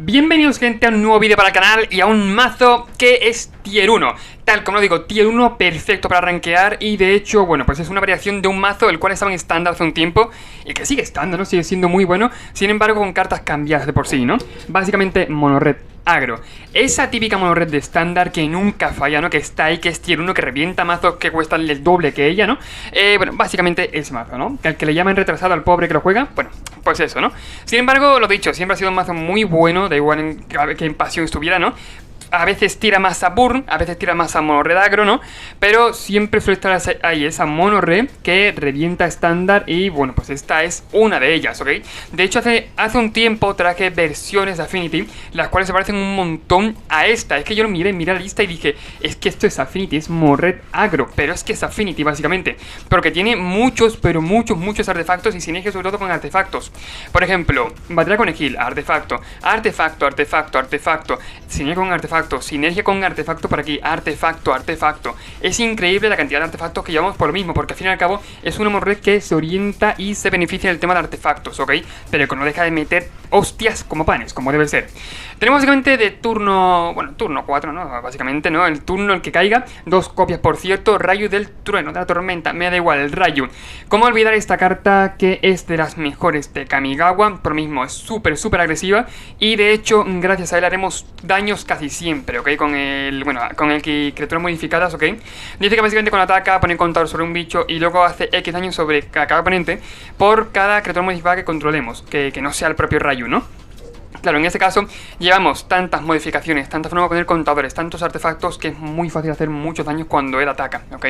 Bienvenidos gente a un nuevo vídeo para el canal y a un mazo que es tier 1. Tal como lo digo, tier 1 perfecto para rankear. Y de hecho, bueno, pues es una variación de un mazo el cual estaba en estándar hace un tiempo y que sigue estando, ¿no? Sigue siendo muy bueno. Sin embargo, con cartas cambiadas de por sí, ¿no? Básicamente mono red agro. Esa típica mono red de estándar que nunca falla, ¿no? Que está ahí, que es tier 1, que revienta mazos que cuestan el doble que ella, ¿no? Bueno, básicamente ese mazo, ¿no? Que al que le llaman retrasado al pobre que lo juega, bueno, pues eso, ¿no? Sin embargo, lo dicho, siempre ha sido un mazo muy bueno, da igual que en pasión estuviera, ¿no? A veces tira más a burn, a veces tira más a mono red agro, ¿no? Pero siempre suele estar ahí esa mono red que revienta estándar y bueno, pues esta es una de ellas, ¿ok? De hecho, hace un tiempo traje versiones de Affinity, las cuales se parecen un montón a esta. Es que yo lo miré la lista y dije, es que esto es Affinity, es mono red agro, pero es que es Affinity básicamente. Porque tiene muchos, pero muchos artefactos y sinergia sobre todo con artefactos. Por ejemplo, batería con Egil, artefacto, sinergia con artefacto. Sinergia con artefacto por aquí, artefacto. Es increíble la cantidad de artefactos que llevamos por lo mismo, porque al fin y al cabo es una red que se orienta y se beneficia del tema de artefactos, ¿ok? Pero que no deja de meter hostias como panes, como debe ser. Tenemos básicamente de turno, bueno, turno 4, ¿no? Básicamente, ¿no? El turno el que caiga, 2 copias, por cierto, rayo del trueno, de la tormenta, me da igual, el rayo. ¿Cómo olvidar esta carta que es de las mejores de Kamigawa? Por lo mismo, es súper agresiva y de hecho, gracias a él haremos daños casi siempre, ¿ok? Con el, bueno, con el que criaturas modificadas, ¿ok? Dice que básicamente con ataca, pone contador sobre un bicho y luego hace X daño sobre cada oponente por cada criatura modificada que controlemos, que no sea el propio rayo, ¿no? Claro, en este caso llevamos tantas modificaciones, tantas formas de poner contadores, tantos artefactos que es muy fácil hacer muchos daños cuando él ataca, ¿ok?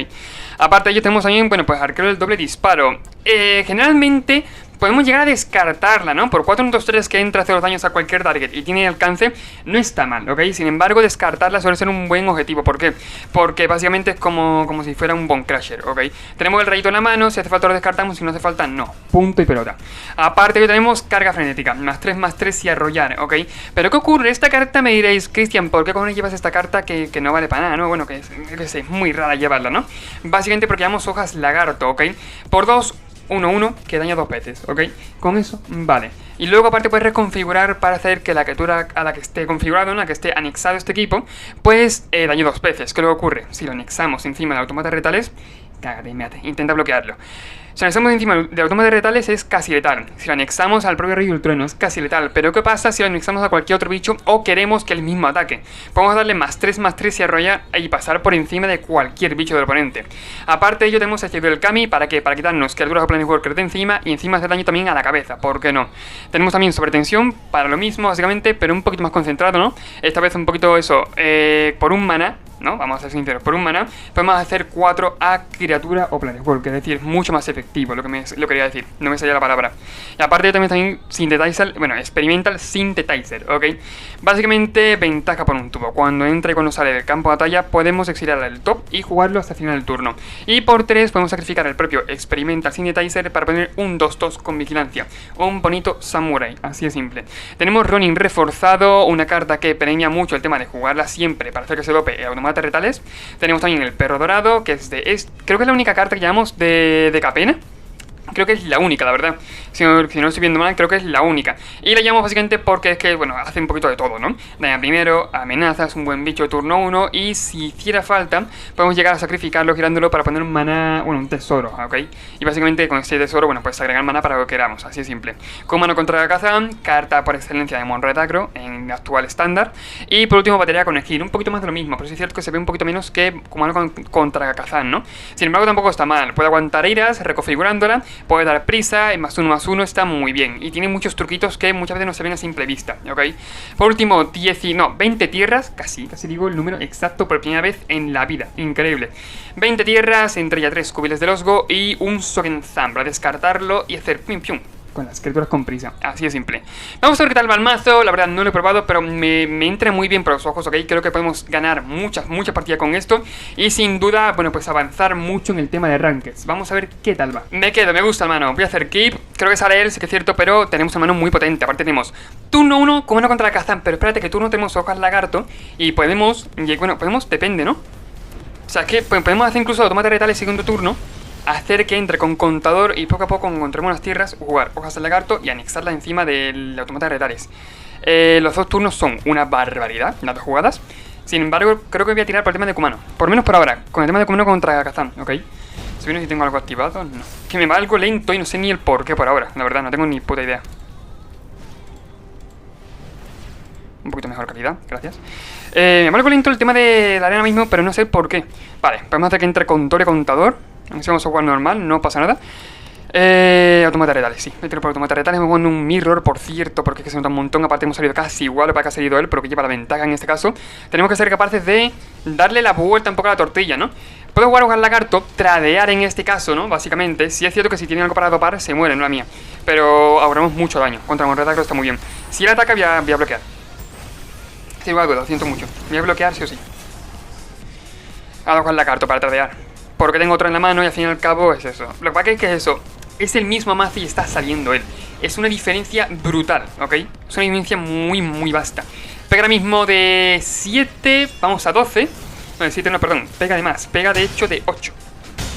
Aparte de ello tenemos también, bueno, pues arquero del doble disparo. Generalmente podemos llegar a descartarla, ¿no? Por 4-1-2-3 que entra a hacer los daños a cualquier target y tiene alcance, no está mal, ¿ok? Sin embargo, descartarla suele ser un buen objetivo. ¿Por qué? Porque básicamente es como si fuera un Bone Crusher, ¿ok? Tenemos el rayito en la mano, si hace falta lo descartamos, si no hace falta, no. Punto y pelota. Aparte que tenemos carga frenética, +3/+3 y arrollar, ¿ok? Pero ¿qué ocurre? Esta carta me diréis, Cristian, ¿por qué cojones llevas esta carta que no vale para nada, ¿no? Bueno, que es muy rara llevarla, ¿no? Básicamente porque llevamos hojas lagarto, ¿ok? Por 2, 1-1 que daña 2 veces, ¿ok? Con eso, vale. Y luego aparte puedes reconfigurar para hacer que la criatura a la que esté configurado, en la que esté anexado este equipo, pues dañe 2 veces. ¿Qué luego ocurre? Si lo anexamos encima de autómatas retales, cágate, mate, intenta bloquearlo. Si lo anexamos encima de autómatas retales es casi letal. Si lo anexamos al propio rayo del trueno es casi letal. Pero ¿qué pasa si lo anexamos a cualquier otro bicho o queremos que el mismo ataque? Podemos darle +3/+3 y arrollar y pasar por encima de cualquier bicho del oponente. Aparte de ello tenemos el del Kami, ¿para qué? Para quitarnos criaturas o Planeswalker de encima y encima hacer daño también a la cabeza, ¿por qué no? Tenemos también sobretensión para lo mismo básicamente, pero un poquito más concentrado, ¿no? Esta vez un poquito eso, por un mana, ¿no? Vamos a ser sinceros, por un mana podemos hacer 4 a criatura o Planeswalker, es decir, mucho más efectivo, lo quería decir, no me salía la palabra. Y aparte también Synthetizer, bueno, Experimental Synthetizer, ¿ok? Básicamente ventaja por un tubo, cuando entra y cuando sale del campo de batalla podemos exiliar al top y jugarlo hasta el final del turno. Y por 3 podemos sacrificar el propio Experimental Synthetizer para poner un 2-2 con vigilancia, un bonito Samurai, así de simple. Tenemos Ronin reforzado, una carta que premia mucho el tema de jugarla siempre para hacer que se dope automatas retales. Tenemos también el perro dorado, que creo que es la única carta que llevamos de Capena. Creo que es la única, la verdad. Si no estoy viendo mal, creo que es la única. Y la llamo básicamente porque es que, bueno, hace un poquito de todo, ¿no? Daña primero, amenazas, un buen bicho de turno 1. Y si hiciera falta, podemos llegar a sacrificarlo girándolo para poner un maná, bueno, un tesoro, ¿ok? Y básicamente con este tesoro, bueno, pues agregar maná para lo que queramos, así de simple. Con mano contra Kazan, carta por excelencia de mono red agro en actual estándar. Y por último, batería con Egil, un poquito más de lo mismo, pero sí es cierto que se ve un poquito menos que con mano contra Kazan, ¿no? Sin embargo, tampoco está mal. Puede aguantar iras, reconfigurándola. Puede dar prisa, +1/+1 está muy bien. Y tiene muchos truquitos que muchas veces no se ven a simple vista, ¿ok? Por último, 20 tierras, casi digo el número exacto por primera vez en la vida, increíble. 20 tierras, entre ya 3 cubiles de Losgo y un Sogenzam para descartarlo y hacer pim pium con las criaturas con prisa, así de simple. Vamos a ver qué tal va el mazo, la verdad no lo he probado, pero me entra muy bien por los ojos, ¿ok? Creo que podemos ganar muchas partidas con esto y sin duda, bueno, pues avanzar mucho en el tema de rankeds. Vamos a ver qué tal va. Me gusta el mano, voy a hacer keep, creo que sale él, sí que es cierto, pero tenemos un mano muy potente. Aparte tenemos turno 1 con mano contra Kazan, pero espérate que turno tenemos hojas lagarto y podemos, depende, ¿no? O sea, es que podemos hacer incluso automatas retales segundo turno, hacer que entre con contador y poco a poco encontremos las tierras, jugar hojas de lagarto y anexarlas encima del automata de retales. Los 2 turnos son una barbaridad, las 2 jugadas. Sin embargo, creo que voy a tirar por el tema de Kumano. Por lo menos por ahora, con el tema de Kumano contra Kazan, ¿ok? Si bien si tengo algo activado, no. Que me va algo lento y no sé ni el por qué por ahora. La verdad, no tengo ni puta idea. Un poquito mejor calidad, gracias. Me va algo lento el tema de la arena mismo, pero no sé por qué. Vale, podemos hacer que entre contador y contador. Si vamos a jugar normal, no pasa nada. Automata retales, sí. Me tiro por automata retales. Me pongo en un mirror, por cierto, porque es que se nota un montón. Aparte hemos salido casi igual para que ha salido él, pero que lleva la ventaja en este caso. Tenemos que ser capaces de darle la vuelta un poco a la tortilla, ¿no? Puedo jugar un lagarto, tradear en este caso, ¿no? Básicamente, sí es cierto que si tiene algo para dopar, se muere, no la mía. Pero ahorramos mucho daño. Contra Monredacro está muy bien. Si él ataca, voy a bloquear. Sí, algo, lo siento mucho. Voy a bloquear sí o sí. Hago con lagarto para tradear. Porque tengo otro en la mano y al fin y al cabo es eso. Lo que pasa es que es eso. Es el mismo mazo y está saliendo él. Es una diferencia brutal, ¿ok? Es una diferencia muy, muy vasta. Pega ahora mismo de 7, vamos a 12. No, de 7 no, perdón. Pega de más. Pega de hecho de 8.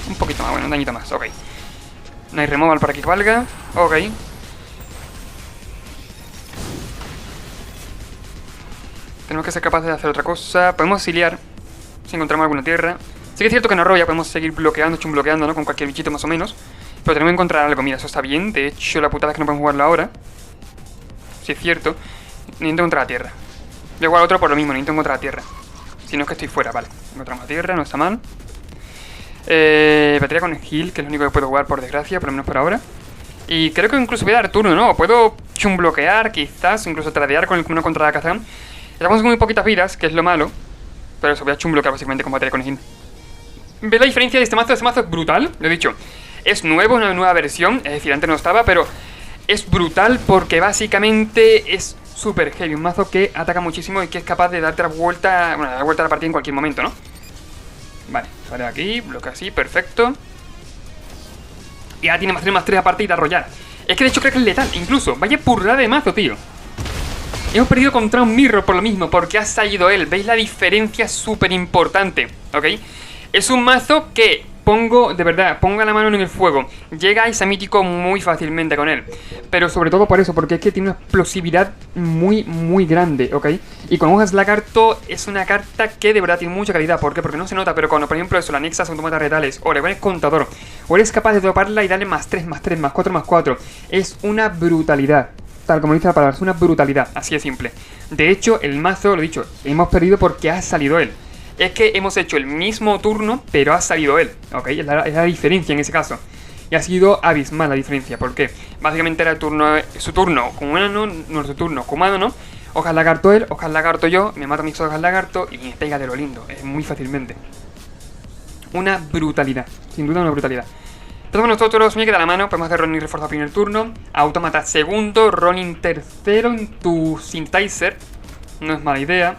Un poquito más, bueno, un dañito más, ok. No hay removal para que valga. Ok. Tenemos que ser capaces de hacer otra cosa. Podemos auxiliar si encontramos alguna tierra. Sí que es cierto que no roya, podemos seguir bloqueando, chumbloqueando, ¿no? Con cualquier bichito más o menos. Pero tenemos que encontrar algo. Mira, eso está bien. De hecho, la putada es que no podemos jugarlo ahora. Sí es cierto. Necesito encontrar la tierra. Voy a jugar otro por lo mismo, necesito encontrar la tierra. Si no es que estoy fuera, vale. Encontramos la tierra, no está mal. Batería con heal, que es lo único que puedo jugar por desgracia, por lo menos por ahora. Y creo que incluso voy a dar turno, ¿no? Puedo chumbloquear, quizás, incluso tradear con el Kumano contra la Kazan. Estamos con muy poquitas vidas, que es lo malo. Pero eso, voy a chumbloquear básicamente con batería con heal. ¿Ves la diferencia de este mazo? Este mazo es brutal, lo he dicho. Es nuevo, una nueva versión, es decir, antes no estaba, pero es brutal porque básicamente es súper heavy. Un mazo que ataca muchísimo y que es capaz de darte la vuelta, bueno, dar vuelta a la partida en cualquier momento, ¿no? Vale, sale aquí, bloquea así, perfecto. Y ahora tiene más 3 aparte y de arrollar. Es que de hecho creo que es letal, incluso. Vaya purrada de mazo, tío. Hemos perdido contra un mirror por lo mismo, porque ha salido él. ¿Veis la diferencia? Súper importante, ¿ok? Es un mazo que pongo, de verdad, ponga la mano en el fuego. Llegáis a mítico muy fácilmente con él. Pero sobre todo por eso, porque es que tiene una explosividad muy, muy grande, ¿ok? Y con hojas lagarto es una carta que de verdad tiene mucha calidad. ¿Por qué? Porque no se nota, pero cuando, por ejemplo, eso, la anexas a automata retales, o le pones contador, o eres capaz de toparla y darle más 3, más 3, más 4, más 4. Es una brutalidad. Tal como dice la palabra, es una brutalidad, así de simple. De hecho, el mazo, lo he dicho, hemos perdido porque ha salido él. Es que hemos hecho el mismo turno, pero ha salido él, ¿ok? Es la diferencia en ese caso. Y ha sido abismal la diferencia, ¿por qué? Básicamente era su turno Kumano, nuestro turno Kumano, ¿no? Hojas lagarto él, hojas lagarto yo, me mato mis hojas lagarto y me pega de lo lindo, muy fácilmente. Una brutalidad, sin duda una brutalidad. Entonces nosotros me queda la mano, podemos hacer Ronin reforzado primer turno, automata segundo, Ronin tercero en tu Synthesizer, no es mala idea.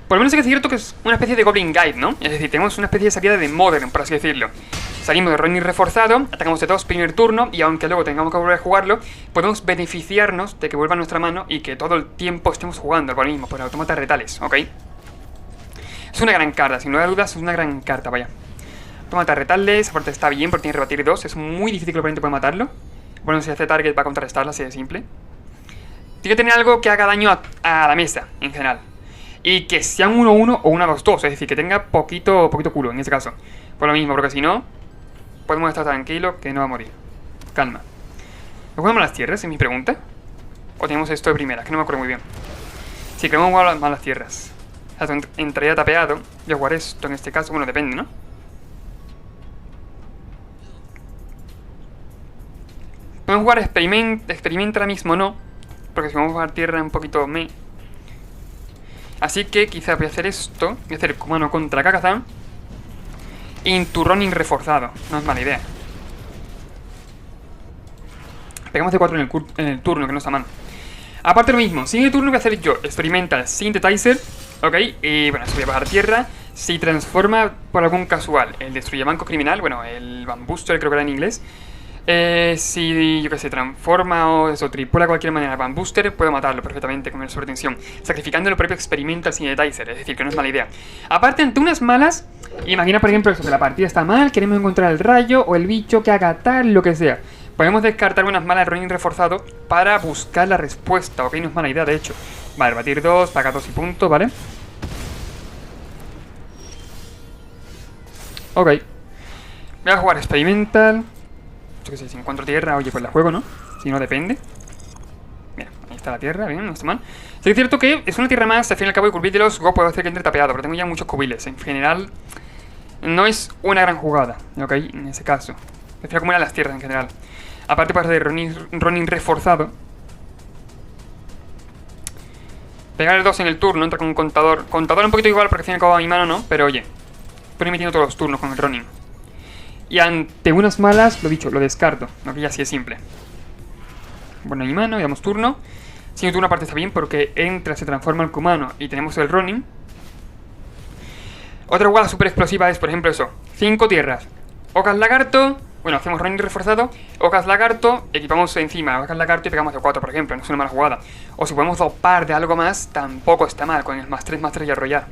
Por lo menos es cierto que es una especie de Goblin Guide, ¿no? Es decir, tenemos una especie de salida de Modern, por así decirlo. Salimos de Ronin reforzado, atacamos de todos primer turno y aunque luego tengamos que volver a jugarlo, podemos beneficiarnos de que vuelva a nuestra mano y que todo el tiempo estemos jugando por lo mismo, por automata retales, ¿ok? Es una gran carta, sin lugar a dudas es una gran carta, vaya. Automata retales, aparte está bien porque tiene rebatir 2, es muy difícil que el oponente pueda matarlo. Bueno, si hace target va a contrarrestarla, así de simple. Tiene que tener algo que haga daño a la mesa, en general. Y que sea un 1-1 o un 2-2, es decir, que tenga poquito culo en ese caso. Por lo mismo, porque si no, podemos estar tranquilos que no va a morir. Calma. ¿No jugamos las tierras, es mi pregunta? ¿O tenemos esto de primera? Que no me acuerdo muy bien. Sí, queremos jugar más las tierras. O sea, entraría tapeado. Voy a jugar esto en este caso, bueno, depende, ¿no? Podemos jugar experimenta ahora mismo, no. Porque si vamos a jugar tierra un poquito me... Así que quizás voy a hacer esto. Voy a hacer Kumano contra Kazan. Into Ronin reforzado. No es mala idea. Pegamos de 4 en el turno, que no está mal. Aparte lo mismo, siguiente turno voy a hacer yo Experimental Synthesizer. Ok, y bueno, eso voy a bajar tierra. Si transforma por algún casual el Destruye Banco Criminal, bueno, el Bambuster creo que era en inglés. Si, yo que sé, transforma o eso, tripula de cualquier manera Van Booster, puedo matarlo perfectamente con el sobretensión, sacrificando el propio Experimental Synthesizer, es decir, que no es mala idea. Aparte, ante unas malas, imagina por ejemplo eso, que la partida está mal, queremos encontrar el rayo o el bicho que haga tal, lo que sea. podemos descartar unas malas de Ronin reforzado para buscar la respuesta, ok, no es mala idea de hecho. Vale, batir 2, pagar 2 y punto, ¿vale? Ok. Voy a jugar Experimental. Yo qué sé, si encuentro tierra, oye, pues la juego, ¿no? Si no, depende. Mira, ahí está la tierra, bien, no está mal. Sí, es cierto que es una tierra más, al fin y al cabo, y Curvídelos Go puedo hacer que entre tapeado, pero tengo ya muchos cubiles. En general, no es una gran jugada, ok, en ese caso. Prefiero acumular las tierras en general. Aparte, para de Ronin reforzado. Pegar el 2 en el turno, entra con un contador. Contador un poquito igual porque al fin y al cabo a mi mano no, pero oye, estoy metiendo todos los turnos con el Ronin. Y ante unas malas, lo dicho, lo descarto. No, que ya así es simple. Bueno, mi mano, damos turno. Si turno aparte está bien porque entra, se transforma el Kumano y tenemos el Ronin. Otra jugada súper explosiva es, por ejemplo, eso. 5 tierras. Ocas Lagarto. Bueno, hacemos Ronin reforzado. Ocas Lagarto. Equipamos encima Ocas Lagarto y pegamos de 4, por ejemplo. No es una mala jugada. O si podemos dopar de algo más, tampoco está mal. Con el +3/+3 y arrollar.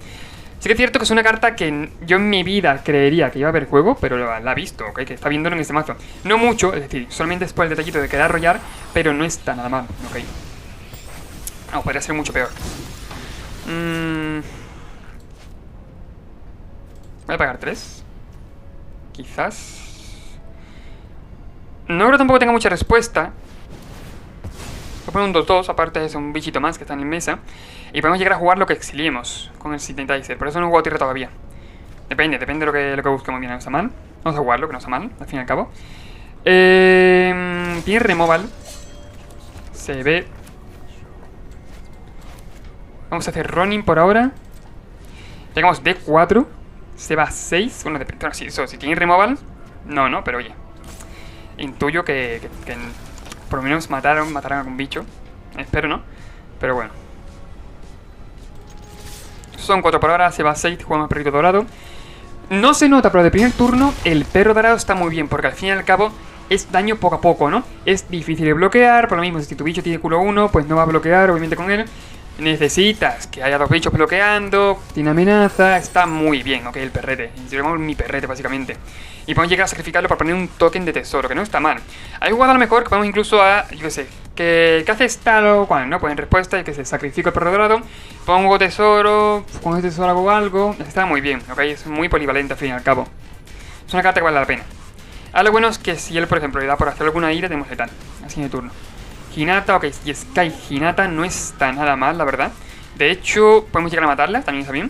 Sí que es cierto que es una carta que yo en mi vida creería que iba a haber juego, pero la ha visto, ¿ok? Que está viéndolo en este mazo. No mucho, es decir, solamente es por el detallito de querer arrollar, pero no está nada mal, ¿ok? No, podría ser mucho peor. Voy a pagar 3. Quizás. No creo que tampoco tenga mucha respuesta. Voy a poner un 2-2, aparte es un bichito más que está en mesa. Y podemos llegar a jugar lo que exiliemos con el Synthetizer. Por eso no he jugado tierra todavía. Depende de lo que busquemos bien. No está mal. Vamos a jugarlo, que no está mal, al fin y al cabo. Tiene removal. Se ve. Vamos a hacer Ronin por ahora. Llegamos D4. Se va a 6. Bueno, depende. Si tiene removal. No, pero oye. Intuyo que por lo menos mataron a algún bicho. Espero, ¿no? Pero bueno. Son 4 por ahora, se va a 6, jugamos perrito dorado. No se nota, pero de primer turno el perro dorado está muy bien, porque al fin y al cabo es daño poco a poco, ¿no? Es difícil de bloquear, por lo mismo, si tu bicho tiene culo 1, pues no va a bloquear, obviamente, con él. Necesitas que haya 2 bichos bloqueando, tiene amenaza, está muy bien, ok, el perrete. Llevamos mi perrete, básicamente. Y podemos llegar a sacrificarlo para poner un token de tesoro, que no está mal. Hay jugadas a lo mejor que podemos incluso a, yo qué sé, que haces tal o cual, ¿no? Pues en respuesta, y que se sacrifica el perro dorado, pongo tesoro, con ese tesoro hago algo, está muy bien, ok, es muy polivalente al fin y al cabo. Es una carta que vale la pena. Ahora lo bueno es que si él, por ejemplo, le da por hacer alguna ira, tenemos letal, así de turno. Hinata, ok, y Sky Hinata no está nada mal, la verdad. De hecho, podemos llegar a matarla, también está bien.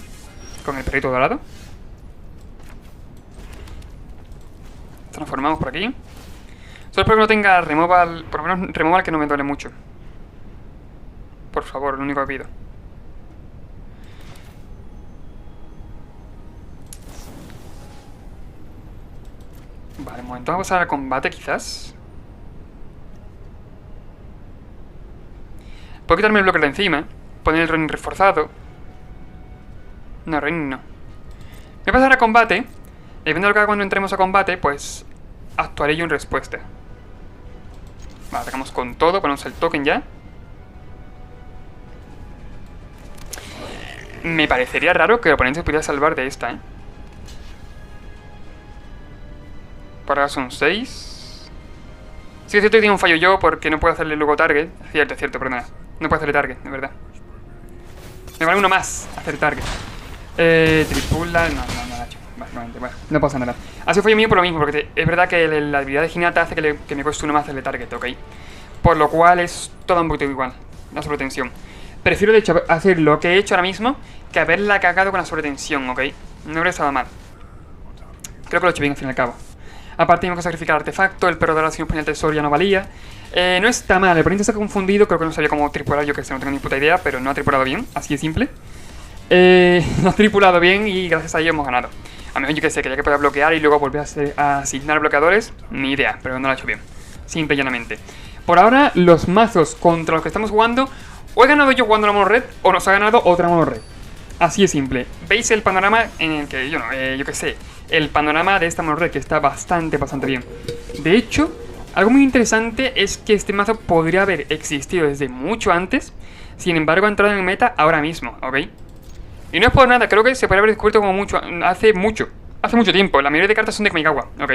Con el perrito dorado. Transformamos por aquí. Solo espero que no tenga removal, por lo menos removal que no me duele mucho. Por favor, lo único que pido. Vale, un momento, vamos a pasar al combate quizás. Puedo quitarme el bloque de encima. Poner el Ronin reforzado. No, Ronin no. Voy a pasar a combate. Y dependiendo de lo que haga cuando entremos a combate, pues actuaré yo en respuesta. Vale, atacamos con todo. Ponemos el token ya. Me parecería raro que el oponente se pudiera salvar de esta, ¿eh? Por ahora son 6. Sí, es cierto que tengo un fallo yo porque no puedo hacerle luego target. Es cierto, perdona. No puedo hacerle target, de verdad. Me vale uno más hacer target. Tripula. No, básicamente, bueno, no pasa nada. Ha sido fallo mío por lo mismo, porque es verdad que la habilidad de Hinata hace que me cueste uno más hacerle target, ok. Por lo cual es todo un poquito igual, la sobretensión. Prefiero de hecho hacer lo que he hecho ahora mismo que haberla cagado con la sobretensión, ok. No habría estado mal. Creo que lo he hecho bien al fin y al cabo. Aparte tenemos que sacrificar artefacto, el perro dorado si nos ponía el tesoro ya no valía. No está mal, el oponente está confundido, creo que no sabía cómo tripular, yo que sé, no tengo ni puta idea, pero no ha tripulado bien, así de simple. No ha tripulado bien y gracias a ello hemos ganado. A mejor yo que sé, quería que pueda bloquear y luego volver a asignar bloqueadores, ni idea, pero no lo ha hecho bien. Simple y llanamente. Por ahora, los mazos contra los que estamos jugando, o he ganado yo jugando la mono red, o nos ha ganado otra mono red. Así de simple. ¿Veis el panorama en el que, yo que sé, el panorama de esta mono red que está bastante bien? De hecho, algo muy interesante es que este mazo podría haber existido desde mucho antes, sin embargo ha entrado en el meta ahora mismo, ¿ok? Y no es por nada, creo que se podría haber descubierto como mucho, hace mucho tiempo. La mayoría de cartas son de Kamigawa, ¿ok?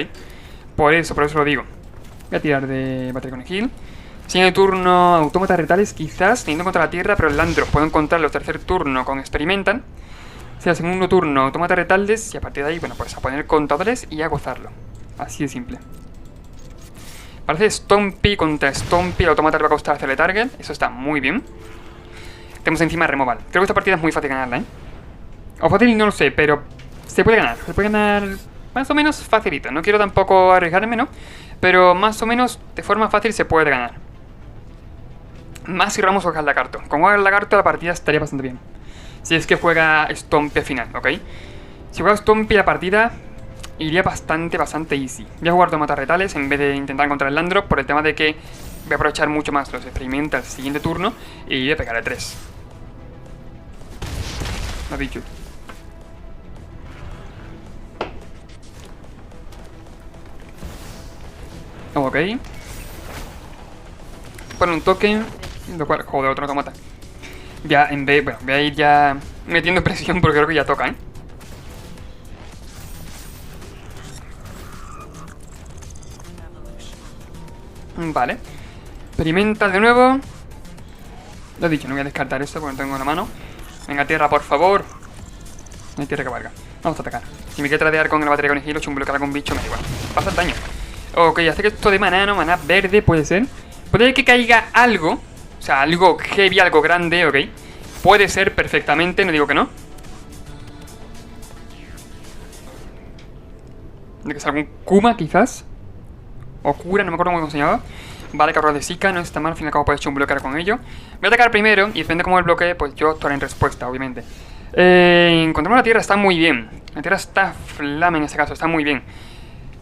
Por eso lo digo. Voy a tirar de batería conejil. Siguiente turno, autómatas retales, quizás, teniendo contra la tierra, pero el Landro puedo encontrarlo tercer turno con experimentan. O sea, segundo turno, autómatas retales, y a partir de ahí, bueno, pues a poner contadores y a gozarlo. Así de simple. Parece Stompy contra Stompy, el autómata le va a costar hacerle target, eso está muy bien. Tenemos encima removal. Creo que esta partida es muy fácil ganarla, ¿eh? O fácil no lo sé, pero se puede ganar más o menos facilito. No quiero tampoco arriesgarme, ¿no? Pero más o menos de forma fácil se puede ganar. Más si Ramos juega el lagarto. Con juega el lagarto la partida estaría bastante bien. Si es que juega Stompy al final, ¿ok? Si juega Stompy la partida iría bastante easy. Voy a jugar automatas retales en vez de intentar encontrar el Landrop por el tema de que voy a aprovechar mucho más los experimentals el siguiente turno y voy a pegarle 3. Lo he dicho. Ok. Pone un toque. Lo cual, joder, otro automata. Ya, en vez, bueno, voy a ir ya metiendo presión porque creo que ya toca, ¿eh? Vale. Experimenta de nuevo. Lo he dicho, no voy a descartar esto porque no tengo en la mano. Venga, tierra, por favor. No hay tierra que valga. Vamos a atacar. Si me quiere tradear con la batería con el giro, chumbloquear con bicho, me da igual. Pasa el daño. Ok, hace que esto de maná, maná verde puede ser. Puede que caiga algo. O sea, algo heavy, algo grande, ok. Puede ser perfectamente, no digo que no. De que sea algún Kuma, quizás. O Cura, no me acuerdo cómo se llamaba. Vale, cabrón de Zika, no está mal, al fin y al cabo puedes bloquear con ello. Voy a atacar primero y depende de cómo el bloquee, pues yo actuaré en respuesta, obviamente. Encontramos la tierra, está muy bien. La tierra está flama en este caso, está muy bien.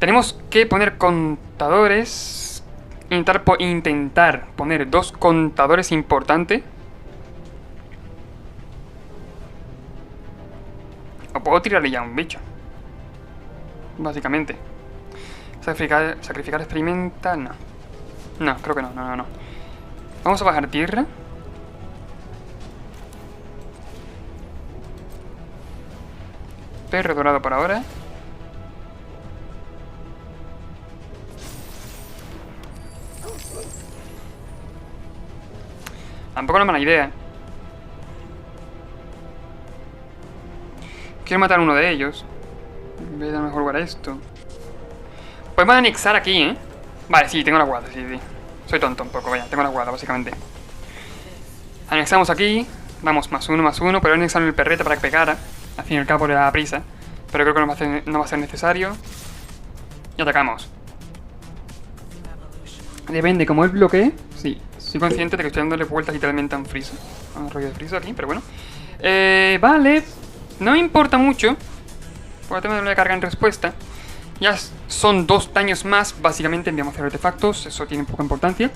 Tenemos que poner contadores. Intentar poner 2 contadores importantes. O puedo tirarle ya a un bicho. Básicamente. Sacrificar experimental, no. No, creo que no. Vamos a bajar tierra. Perro dorado por ahora. Tampoco es una mala idea. Quiero matar a uno de ellos. Voy a dar mejor jugar a esto. Podemos anexar aquí, ¿eh? Vale, sí, tengo la guarda, sí. Soy tonto un poco, vaya, tengo la guarda, básicamente. Anexamos aquí. Damos +1/+1, pero anexaron el perrete para que pegara. Al fin y al cabo le da prisa. Pero creo que no va a ser necesario. Y atacamos. Depende, como él bloquee. Sí, soy consciente de que estoy dándole vueltas literalmente a un friso. A un rollo de friso aquí, pero bueno. Vale. No me importa mucho. Por el tema de la carga en respuesta. Ya son 2 daños más. Básicamente enviamos 0 artefactos. Eso tiene poca importancia.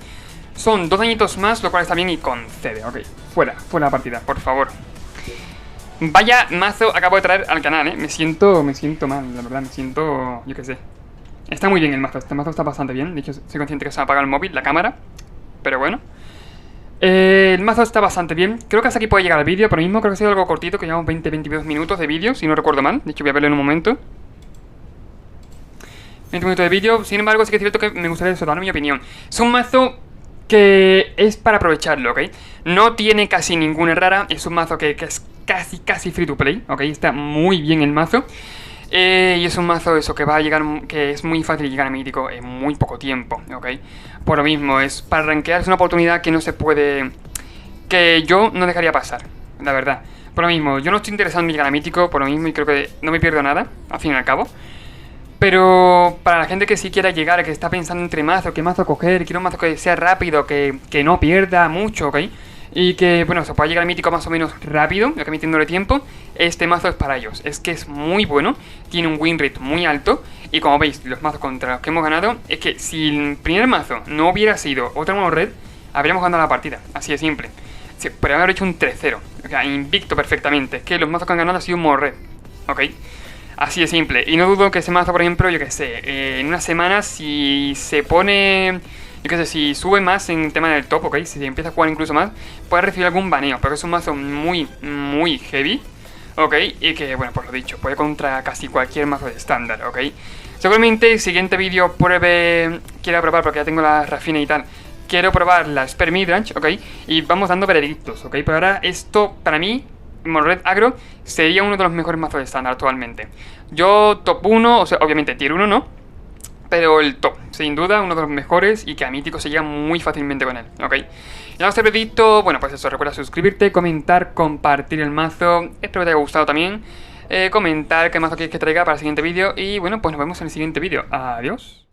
Son 2 dañitos más, lo cual está bien y concede. Ok, fuera la partida, por favor. Vaya mazo acabo de traer al canal, ¿eh? Me siento mal, la verdad, me siento... yo qué sé. Está muy bien el mazo, este mazo está bastante bien. De hecho, soy consciente que se me apaga el móvil, la cámara. Pero bueno. El mazo está bastante bien. Creo que hasta aquí puede llegar el vídeo. Por lo mismo creo que ha sido algo cortito, que llevamos 20-22 minutos de vídeo, si no recuerdo mal. De hecho, voy a verlo en un momento. 20 minutos de vídeo. Sin embargo, sí que es cierto que me gustaría dar mi opinión. Es un mazo que es para aprovecharlo, ¿ok? No tiene casi ninguna rara. Es un mazo que es casi free to play, ¿ok? Está muy bien el mazo. Y es un mazo eso que va a llegar, que es muy fácil llegar a mítico en muy poco tiempo, ¿ok? Por lo mismo, es para rankear, es una oportunidad que no se puede... que yo no dejaría pasar, la verdad. Por lo mismo, yo no estoy interesado en llegar a mítico, por lo mismo, y creo que no me pierdo nada, al fin y al cabo. Pero para la gente que sí quiera llegar, que está pensando entre mazo, qué mazo coger, quiero un mazo que sea rápido, que no pierda mucho, ¿ok? Y que, bueno, se pueda llegar al mítico más o menos rápido, ya que metiéndole tiempo. Este mazo es para ellos, es que es muy bueno, tiene un win rate muy alto. Y como veis, los mazos contra los que hemos ganado, es que si el primer mazo no hubiera sido otra mono red, habríamos ganado la partida, así de simple. Podríamos haber hecho un 3-0, o sea, invicto perfectamente. Es que los mazos que han ganado han sido un mono red, ¿ok? Así de simple, y no dudo que ese mazo, por ejemplo, yo que sé, en una semana si se pone... yo qué sé, si sube más en tema del top, ¿ok? Si se empieza a jugar incluso más, puede recibir algún baneo, porque es un mazo muy heavy, ¿ok? Y que, bueno, pues lo dicho, puede contra casi cualquier mazo de estándar, ¿ok? Seguramente el siguiente vídeo quiero probar, porque ya tengo la Rafina y tal. Quiero probar la Spare Midrange, ¿ok? Y vamos dando veredictos, ¿ok? Pero ahora esto, para mí, Mono Red Agro sería uno de los mejores mazos de estándar actualmente. Yo top 1, o sea, obviamente tier 1 no, pero el top, sin duda, uno de los mejores y que a mítico se llega muy fácilmente con él, ¿ok? Y nada, este veredicto, bueno, pues eso, recuerda suscribirte, comentar, compartir el mazo, espero que te haya gustado también, comentar qué mazo quieres que traiga para el siguiente vídeo y bueno, pues nos vemos en el siguiente vídeo. Adiós.